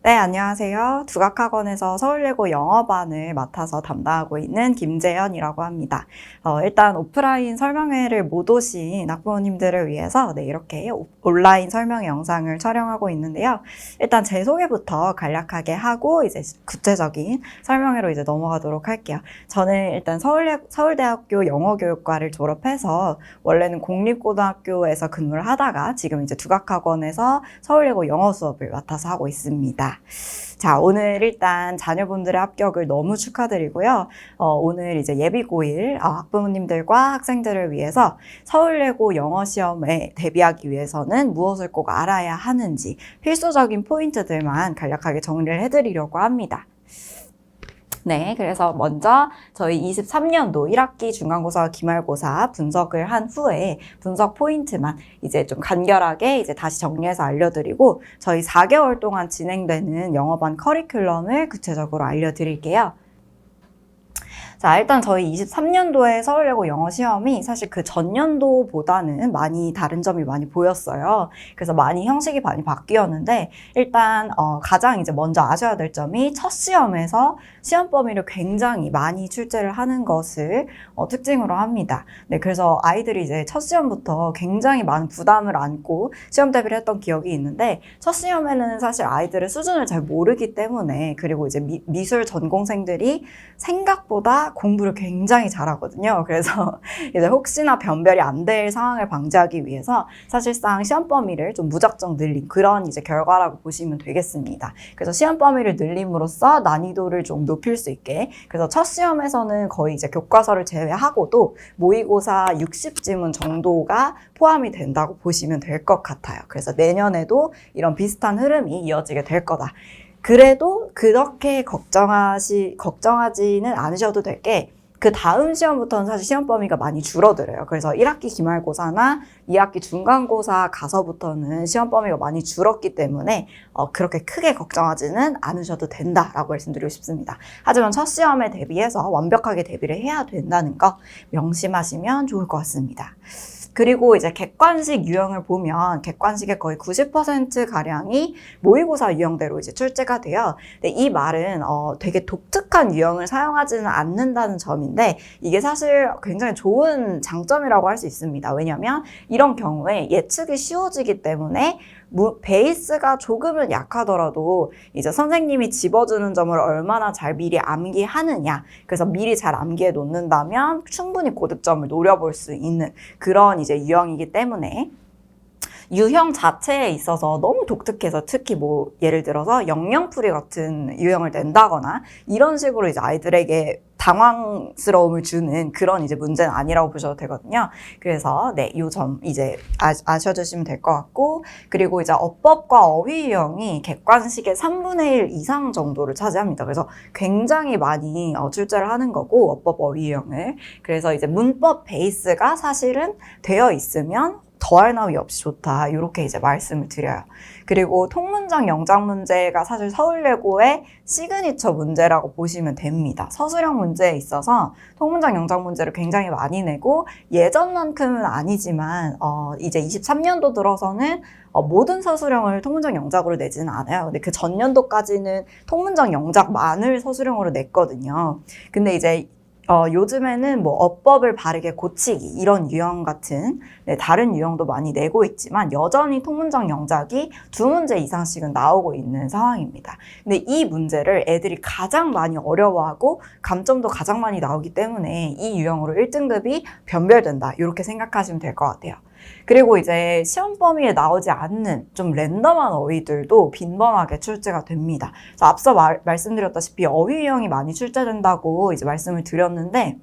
네, 안녕하세요. 두각학원에서 서울예고 영어반을 맡아서 담당하고 있는 김재현이라고 합니다. 일단 오프라인 설명회를 못 오신 학부모님들을 위해서 이렇게 온라인 설명 영상을 촬영하고 있는데요. 일단 제 소개부터 간략하게 하고 이제 구체적인 설명회로 이제 넘어가도록 할게요. 저는 일단 서울대학교 영어교육과를 졸업해서 원래는 공립고등학교에서 근무를 하다가 지금 이제 두각학원에서 서울예고 영어 수업을 맡아서 하고 있습니다. 자, 오늘 일단 자녀분들의 합격을 너무 축하드리고요. 오늘 이제 예비고1 학부모님들과 학생들을 위해서 서울예고 영어 시험에 대비하기 위해서는 무엇을 꼭 알아야 하는지 필수적인 포인트들만 간략하게 정리를 해드리려고 합니다. 네, 그래서 먼저 저희 23년도 1학기 중간고사와 기말고사 분석을 한 후에 분석 포인트만 이제 좀 간결하게 이제 다시 정리해서 알려드리고 저희 4개월 동안 진행되는 영어반 커리큘럼을 구체적으로 알려드릴게요. 자, 일단 저희 23년도에 서울예고 영어 시험이 사실 그 전년도보다는 많이 다른 점이 많이 보였어요. 그래서 많이 형식이 많이 바뀌었는데 일단 가장 이제 먼저 아셔야 될 점이 첫 시험에서 시험 범위를 굉장히 많이 출제를 하는 것을 특징으로 합니다. 네, 그래서 아이들이 이제 첫 시험부터 굉장히 많은 부담을 안고 시험 대비를 했던 기억이 있는데 첫 시험에는 사실 아이들의 수준을 잘 모르기 때문에 그리고 이제 미술 전공생들이 생각보다 공부를 굉장히 잘하거든요. 그래서 이제 혹시나 변별이 안 될 상황을 방지하기 위해서 사실상 시험 범위를 좀 무작정 늘린 그런 이제 결과라고 보시면 되겠습니다. 그래서 시험 범위를 늘림으로써 난이도를 좀 높일 수 있게 그래서 첫 시험에서는 거의 이제 교과서를 제외하고도 모의고사 60지문 정도가 포함이 된다고 보시면 될 것 같아요. 그래서 내년에도 이런 비슷한 흐름이 이어지게 될 거다. 그래도 그렇게 걱정하지는 않으셔도 될 게 그 다음 시험부터는 사실 시험 범위가 많이 줄어들어요. 그래서 1학기 기말고사나 2학기 중간고사 가서부터는 시험 범위가 많이 줄었기 때문에 그렇게 크게 걱정하지는 않으셔도 된다라고 말씀드리고 싶습니다. 하지만 첫 시험에 대비해서 완벽하게 대비를 해야 된다는 거 명심하시면 좋을 것 같습니다. 그리고 이제 객관식 유형을 보면 객관식의 거의 90%가량이 모의고사 유형대로 이제 출제가 돼요. 근데 이 말은 되게 독특한 유형을 사용하지는 않는다는 점인데 이게 사실 굉장히 좋은 장점이라고 할 수 있습니다. 왜냐하면 이런 경우에 예측이 쉬워지기 때문에 베이스가 조금은 약하더라도 이제 선생님이 집어주는 점을 얼마나 잘 미리 암기하느냐 그래서 미리 잘 암기해 놓는다면 충분히 고득점을 노려볼 수 있는 그런 이제 유형이기 때문에 유형 자체에 있어서 너무 독특해서 특히 예를 들어서 영영풀이 같은 유형을 낸다거나 이런 식으로 이제 아이들에게 당황스러움을 주는 그런 이제 문제는 아니라고 보셔도 되거든요. 그래서 이 점 이제 아셔주시면 될 것 같고 그리고 이제 어법과 어휘 유형이 객관식의 3분의 1 이상 정도를 차지합니다. 그래서 굉장히 많이 출제를 하는 거고 어법 어휘 유형을 그래서 이제 문법 베이스가 사실은 되어 있으면 더할 나위 없이 좋다. 이렇게 이제 말씀을 드려요. 그리고 통문장 영작 문제가 사실 서울예고의 시그니처 문제라고 보시면 됩니다. 서술형 문제에 있어서 통문장 영작 문제를 굉장히 많이 내고 예전만큼은 아니지만 이제 23년도 들어서는 모든 서술형을 통문장 영작으로 내지는 않아요. 근데 그 전년도까지는 통문장 영작만을 서술형으로 냈거든요. 근데 이제 요즘에는 어법을 바르게 고치기 이런 유형 같은 다른 유형도 많이 내고 있지만 여전히 통문장 영작이 2문제 이상씩은 나오고 있는 상황입니다. 근데 이 문제를 애들이 가장 많이 어려워하고 감점도 가장 많이 나오기 때문에 이 유형으로 1등급이 변별된다 이렇게 생각하시면 될 것 같아요. 그리고 이제 시험 범위에 나오지 않는 좀 랜덤한 어휘들도 빈번하게 출제가 됩니다. 그래서 앞서 말씀드렸다시피 어휘 유형이 많이 출제된다고 이제 말씀을 드렸는데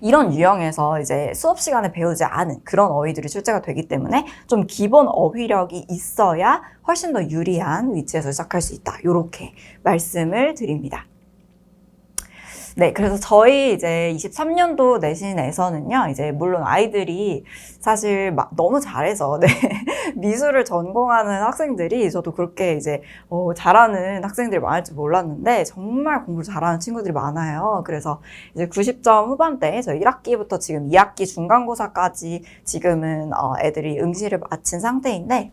이런 유형에서 이제 수업 시간에 배우지 않은 그런 어휘들이 출제가 되기 때문에 좀 기본 어휘력이 있어야 훨씬 더 유리한 위치에서 시작할 수 있다. 이렇게 말씀을 드립니다. 네, 그래서 저희 이제 23년도 내신에서는요, 이제 물론 아이들이 사실 너무 잘해서, 미술을 전공하는 학생들이 저도 그렇게 이제, 잘하는 학생들이 많을 줄 몰랐는데, 정말 공부를 잘하는 친구들이 많아요. 그래서 이제 90점 후반대, 저희 1학기부터 지금 2학기 중간고사까지 지금은 애들이 응시를 마친 상태인데,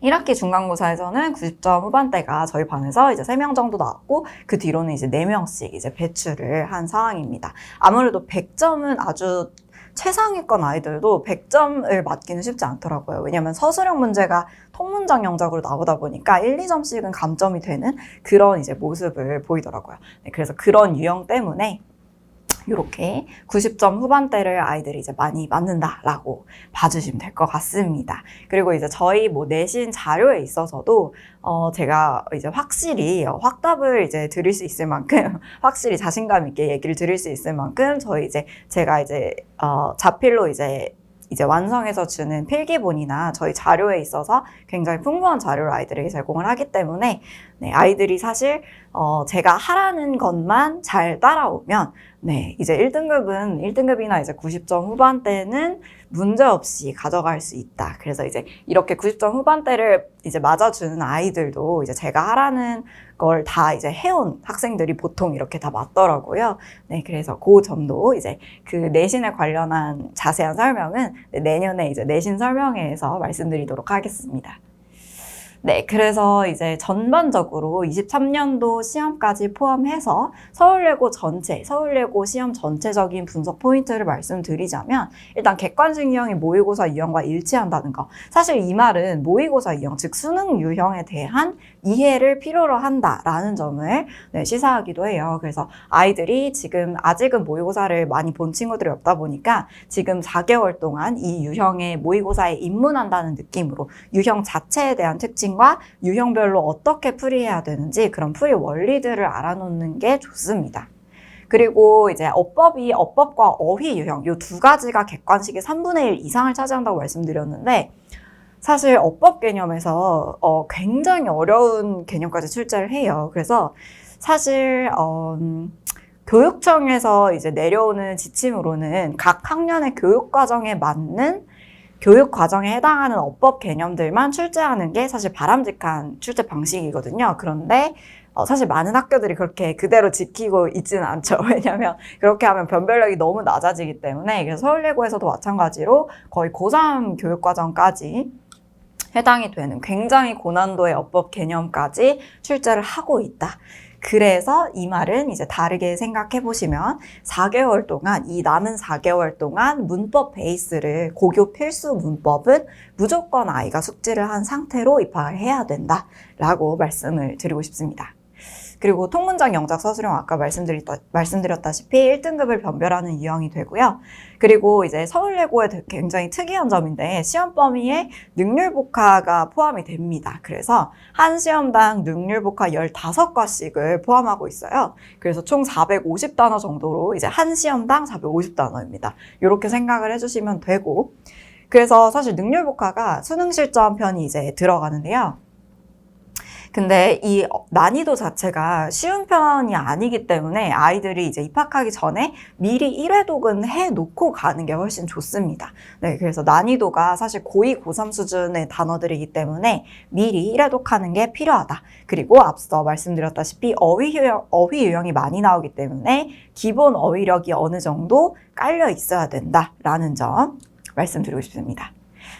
1학기 중간고사에서는 90점 후반대가 저희 반에서 이제 3명 정도 나왔고, 그 뒤로는 이제 4명씩 이제 배출을 한 상황입니다. 아무래도 100점은 아주 최상위권 아이들도 100점을 맞기는 쉽지 않더라고요. 왜냐하면 서술형 문제가 통문장 영작으로 나오다 보니까 1, 2점씩은 감점이 되는 그런 이제 모습을 보이더라고요. 네, 그래서 그런 유형 때문에 이렇게 90점 후반대를 아이들이 이제 많이 맞는다라고 봐주시면 될 것 같습니다. 그리고 이제 저희 뭐 내신 자료에 있어서도 제가 이제 확실히 확답을 이제 드릴 수 있을 만큼 확실히 자신감 있게 얘기를 드릴 수 있을 만큼 제가 이제 자필로 이제 완성해서 주는 필기본이나 저희 자료에 있어서 굉장히 풍부한 자료를 아이들에게 제공을 하기 때문에 네, 아이들이 사실 제가 하라는 것만 잘 따라오면 네, 이제 1등급이나 이제 90점 후반대는 문제 없이 가져갈 수 있다. 그래서 이제 이렇게 90점 후반대를 이제 맞아주는 아이들도 이제 제가 하라는 걸 다 이제 해온 학생들이 보통 이렇게 다 맞더라고요. 네, 그래서 그 점도 이제 그 내신에 관련한 자세한 설명은 내년에 이제 내신 설명회에서 말씀드리도록 하겠습니다. 네, 그래서 이제 전반적으로 23년도 시험까지 포함해서 서울예고 시험 전체적인 분석 포인트를 말씀드리자면 일단 객관식 유형이 모의고사 유형과 일치한다는 거. 사실 이 말은 모의고사 유형, 즉 수능 유형에 대한 이해를 필요로 한다라는 점을 네, 시사하기도 해요. 그래서 아이들이 지금 아직은 모의고사를 많이 본 친구들이 없다 보니까 지금 4개월 동안 이 유형의 모의고사에 입문한다는 느낌으로 유형 자체에 대한 특징과 유형별로 어떻게 풀이해야 되는지 그런 풀이 원리들을 알아놓는 게 좋습니다. 그리고 이제 어법과 어휘 유형 이 두 가지가 객관식의 3분의 1 이상을 차지한다고 말씀드렸는데 사실 어법 개념에서 굉장히 어려운 개념까지 출제를 해요. 그래서 사실 교육청에서 이제 내려오는 지침으로는 각 학년의 교육과정에 맞는 교육과정에 해당하는 어법 개념들만 출제하는 게 사실 바람직한 출제 방식이거든요. 그런데 사실 많은 학교들이 그렇게 그대로 지키고 있지는 않죠. 왜냐하면 그렇게 하면 변별력이 너무 낮아지기 때문에. 그래서 서울예고에서도 마찬가지로 거의 고3 교육과정까지 해당이 되는 굉장히 고난도의 어법 개념까지 출제를 하고 있다. 그래서 이 말은 이제 다르게 생각해 보시면 4개월 동안, 이 남은 4개월 동안 문법 베이스를 고교 필수 문법은 무조건 아이가 숙지를 한 상태로 입학을 해야 된다라고 말씀을 드리고 싶습니다. 그리고 통문장 영작 서술형 아까 말씀드렸다시피 1등급을 변별하는 유형이 되고요. 그리고 이제 서울예고의 굉장히 특이한 점인데 시험 범위에 능률복화가 포함이 됩니다. 그래서 한 시험당 능률복화 15과씩을 포함하고 있어요. 그래서 총 450단어 정도로 이제 한 시험당 450단어입니다. 이렇게 생각을 해주시면 되고, 그래서 사실 능률복화가 수능 실전 편이 이제 들어가는데요. 근데 이 난이도 자체가 쉬운 편이 아니기 때문에 아이들이 이제 입학하기 전에 미리 1회 독은 해놓고 가는 게 훨씬 좋습니다. 네, 그래서 난이도가 사실 고2, 고3 수준의 단어들이기 때문에 미리 1회 독하는 게 필요하다. 그리고 앞서 말씀드렸다시피 어휘 유형이 많이 나오기 때문에 기본 어휘력이 어느 정도 깔려 있어야 된다라는 점 말씀드리고 싶습니다.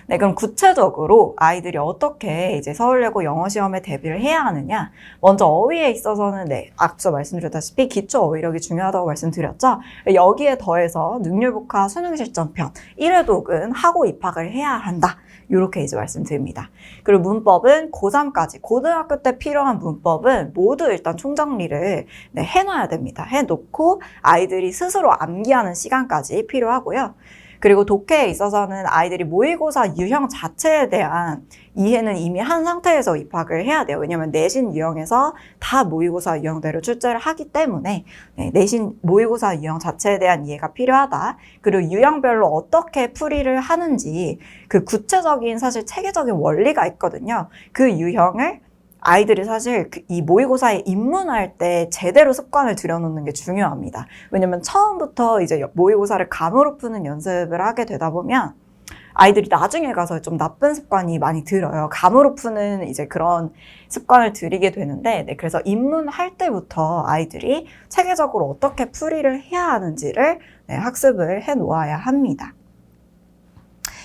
네, 그럼 구체적으로 아이들이 어떻게 이제 서울예고 영어 시험에 대비를 해야 하느냐? 먼저 어휘에 있어서는 네, 앞서 말씀드렸다시피 기초 어휘력이 중요하다고 말씀드렸죠. 여기에 더해서 능률복화 수능 실전편 1회 독은 하고 입학을 해야 한다. 이렇게 이제 말씀드립니다. 그리고 문법은 고3까지 고등학교 때 필요한 문법은 모두 일단 총정리를 네, 해놔야 됩니다. 해놓고 아이들이 스스로 암기하는 시간까지 필요하고요. 그리고 독해에 있어서는 아이들이 모의고사 유형 자체에 대한 이해는 이미 한 상태에서 입학을 해야 돼요. 왜냐하면 내신 유형에서 다 모의고사 유형대로 출제를 하기 때문에 네, 내신 모의고사 유형 자체에 대한 이해가 필요하다. 그리고 유형별로 어떻게 풀이를 하는지 그 구체적인 사실 체계적인 원리가 있거든요. 그 유형을 아이들이 사실 이 모의고사에 입문할 때 제대로 습관을 들여놓는 게 중요합니다. 왜냐면 처음부터 이제 모의고사를 감으로 푸는 연습을 하게 되다 보면 아이들이 나중에 가서 좀 나쁜 습관이 많이 들어요. 감으로 푸는 이제 그런 습관을 들이게 되는데, 네, 그래서 입문할 때부터 아이들이 체계적으로 어떻게 풀이를 해야 하는지를 네, 학습을 해 놓아야 합니다.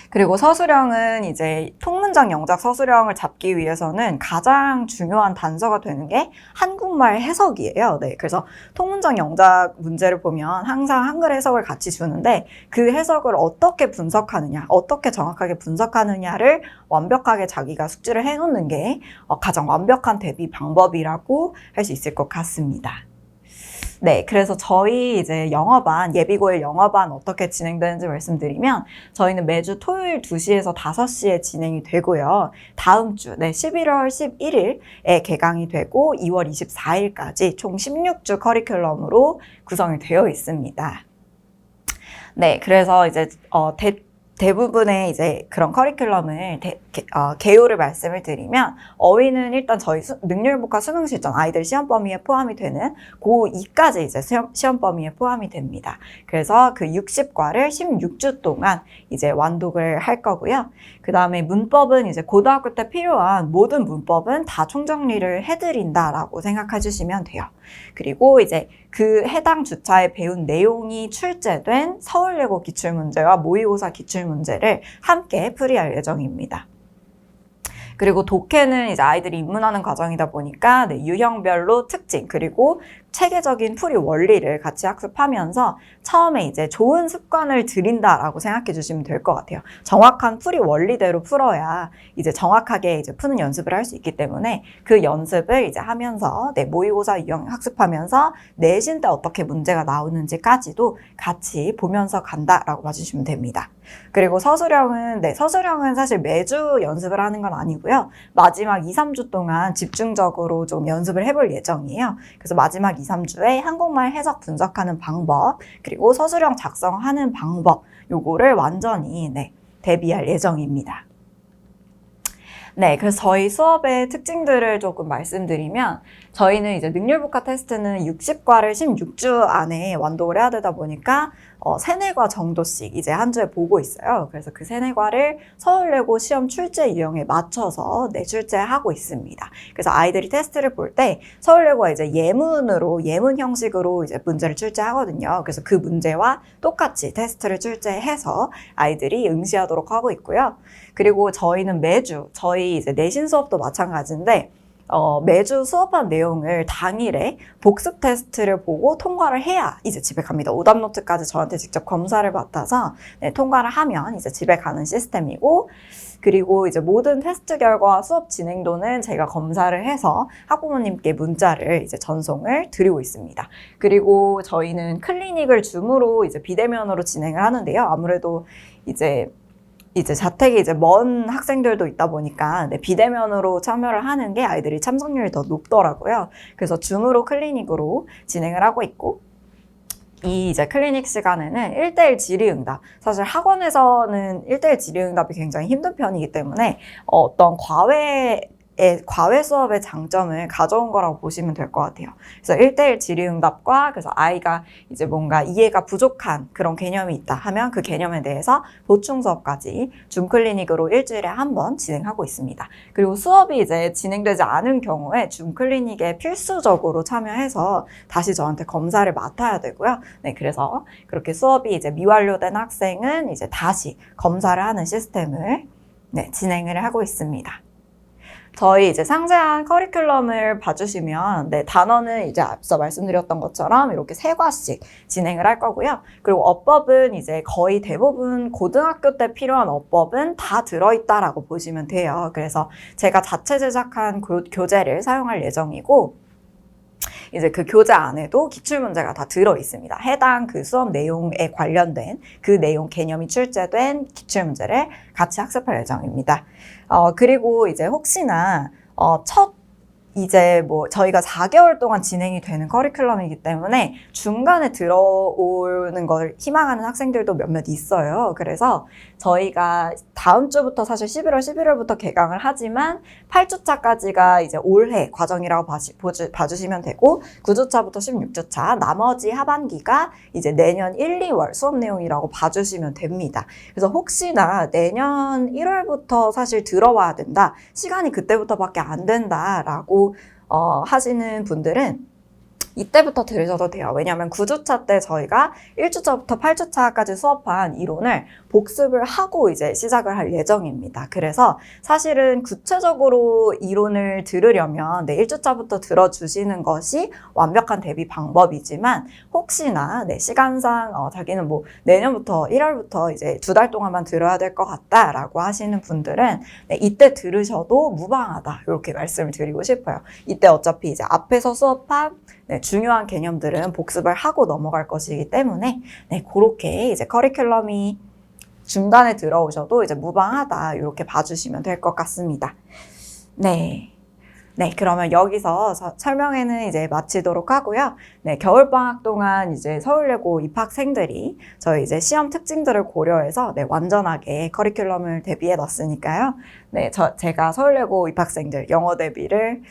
그리고 서술형은 이제 통문장 영작 서술형을 잡기 위해서는 가장 중요한 단서가 되는 게 한국말 해석이에요. 네, 그래서 통문장 영작 문제를 보면 항상 한글 해석을 같이 주는데 그 해석을 어떻게 분석하느냐, 어떻게 정확하게 분석하느냐를 완벽하게 자기가 숙지를 해놓는 게 가장 완벽한 대비 방법이라고 할 수 있을 것 같습니다. 네, 그래서 저희 이제 영어반, 예비고일 영어반 어떻게 진행되는지 말씀드리면 저희는 매주 토요일 2시에서 5시에 진행이 되고요. 다음 주, 11월 11일에 개강이 되고 2월 24일까지 총 16주 커리큘럼으로 구성이 되어 있습니다. 네, 그래서 이제 대부분의 이제 그런 커리큘럼을 개요를 말씀을 드리면 어휘는 일단 저희 능률복합 수능 실전 아이들 시험 범위에 포함이 되는 고2까지 이제 시험 범위에 포함이 됩니다. 그래서 그 60과를 16주 동안 이제 완독을 할 거고요. 그 다음에 문법은 이제 고등학교 때 필요한 모든 문법은 다 총정리를 해드린다라고 생각해 주시면 돼요. 그리고 이제 그 해당 주차에 배운 내용이 출제된 서울예고 기출문제와 모의고사 기출문제를 함께 풀이할 예정입니다. 그리고 독해는 이제 아이들이 입문하는 과정이다 보니까 유형별로 특징 그리고 체계적인 풀이 원리를 같이 학습하면서 처음에 이제 좋은 습관을 들인다라고 생각해 주시면 될 것 같아요. 정확한 풀이 원리대로 풀어야 이제 정확하게 이제 푸는 연습을 할 수 있기 때문에 그 연습을 이제 하면서 모의고사 유형 학습하면서 내신 때 어떻게 문제가 나오는지까지도 같이 보면서 간다라고 봐주시면 됩니다. 그리고 서술형은 서술형은 사실 매주 연습을 하는 건 아니고요. 마지막 2, 3주 동안 집중적으로 좀 연습을 해볼 예정이에요. 그래서 마지막 2, 3주에 한국말 해석 분석하는 방법 그리고 서술형 작성하는 방법 요거를 완전히 대비할 예정입니다. 네, 그래서 저희 수업의 특징들을 조금 말씀드리면 저희는 이제 능률복합 테스트는 60과를 16주 안에 완독을 해야 되다 보니까 3, 4과 정도씩 이제 한 주에 보고 있어요. 그래서 그 3, 4과를 서울예고 시험 출제 유형에 맞춰서 출제하고 있습니다. 그래서 아이들이 테스트를 볼 때 서울예고가 이제 예문 형식으로 이제 문제를 출제하거든요. 그래서 그 문제와 똑같이 테스트를 출제해서 아이들이 응시하도록 하고 있고요. 그리고 저희는 매주 저희 이제 내신 수업도 마찬가지인데 매주 수업한 내용을 당일에 복습 테스트를 보고 통과를 해야 이제 집에 갑니다. 오답 노트까지 저한테 직접 검사를 맡아서 통과를 하면 이제 집에 가는 시스템이고 그리고 이제 모든 테스트 결과 수업 진행도는 제가 검사를 해서 학부모님께 문자를 이제 전송을 드리고 있습니다. 그리고 저희는 클리닉을 줌으로 이제 비대면으로 진행을 하는데요. 아무래도 이제 자택이 이제 먼 학생들도 있다 보니까 비대면으로 참여를 하는 게 아이들이 참석률이 더 높더라고요. 그래서 줌으로 클리닉으로 진행을 하고 있고 이 이제 클리닉 시간에는 1:1 질의응답. 사실 학원에서는 1:1 질의응답이 굉장히 힘든 편이기 때문에 어떤 과외 수업의 장점을 가져온 거라고 보시면 될 것 같아요. 그래서 1:1 질의응답과 그래서 아이가 이제 뭔가 이해가 부족한 그런 개념이 있다 하면 그 개념에 대해서 보충 수업까지 줌 클리닉으로 일주일에 한 번 진행하고 있습니다. 그리고 수업이 이제 진행되지 않은 경우에 줌 클리닉에 필수적으로 참여해서 다시 저한테 검사를 맡아야 되고요. 네, 그래서 그렇게 수업이 이제 미완료된 학생은 이제 다시 검사를 하는 시스템을 진행을 하고 있습니다. 저희 이제 상세한 커리큘럼을 봐주시면 단어는 이제 앞서 말씀드렸던 것처럼 이렇게 3과씩 진행을 할 거고요. 그리고 어법은 이제 거의 대부분 고등학교 때 필요한 어법은 다 들어있다라고 보시면 돼요. 그래서 제가 자체 제작한 교재를 사용할 예정이고 이제 그 교재 안에도 기출문제가 다 들어있습니다. 해당 그 수업 내용에 관련된 그 내용 개념이 출제된 기출문제를 같이 학습할 예정입니다. 그리고 이제 혹시나 이제 저희가 4개월 동안 진행이 되는 커리큘럼이기 때문에 중간에 들어오는 걸 희망하는 학생들도 몇몇 있어요. 그래서 저희가 다음 주부터 사실 11월부터 개강을 하지만 8주차까지가 이제 올해 과정이라고 봐주시면 되고 9주차부터 16주차 나머지 하반기가 이제 내년 1, 2월 수업 내용이라고 봐주시면 됩니다. 그래서 혹시나 내년 1월부터 사실 들어와야 된다. 시간이 그때부터밖에 안 된다라고 하시는 분들은 이때부터 들으셔도 돼요. 왜냐하면 9주차 때 저희가 1주차부터 8주차까지 수업한 이론을 복습을 하고 이제 시작을 할 예정입니다. 그래서 사실은 구체적으로 이론을 들으려면 1주차부터 들어주시는 것이 완벽한 대비 방법이지만 혹시나 시간상 자기는 뭐 내년부터 1월부터 이제 2달 동안만 들어야 될 것 같다라고 하시는 분들은 이때 들으셔도 무방하다 이렇게 말씀을 드리고 싶어요. 이때 어차피 이제 앞에서 수업한 중요한 개념들은 복습을 하고 넘어갈 것이기 때문에 그렇게 이제 커리큘럼이 중간에 들어오셔도 이제 무방하다 이렇게 봐주시면 될 것 같습니다. 네, 그러면 여기서 설명회는 이제 마치도록 하고요. 겨울방학 동안 이제 서울예고 입학생들이 저희 이제 시험 특징들을 고려해서 완전하게 커리큘럼을 대비해 놨으니까요. 제가 서울예고 입학생들 영어 대비를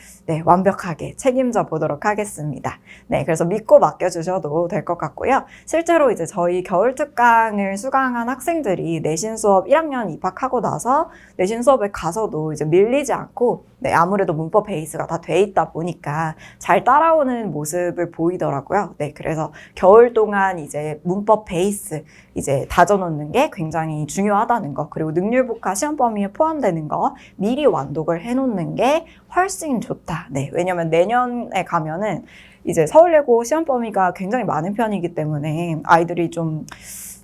완벽하게 책임져 보도록 하겠습니다. 그래서 믿고 맡겨주셔도 될 것 같고요. 실제로 이제 저희 겨울 특강을 수강한 학생들이 내신 수업 1학년 입학하고 나서 내신 수업에 가서도 이제 밀리지 않고 아무래도 문법 베이스가 다 돼 있다 보니까 잘 따라오는 모습을 보이더라고요. 그래서 겨울 동안 이제 문법 베이스 이제 다져놓는 게 굉장히 중요하다는 거, 그리고 능률복화 시험 범위에 포함되는 거 미리 완독을 해놓는 게 훨씬 좋다. 왜냐면 내년에 가면은 이제 서울예고 시험 범위가 굉장히 많은 편이기 때문에 아이들이 좀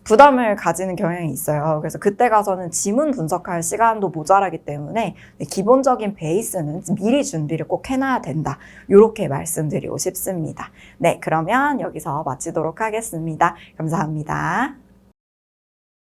부담을 가지는 경향이 있어요. 그래서 그때 가서는 지문 분석할 시간도 모자라기 때문에 기본적인 베이스는 미리 준비를 꼭 해놔야 된다. 이렇게 말씀드리고 싶습니다. 그러면 여기서 마치도록 하겠습니다. 감사합니다.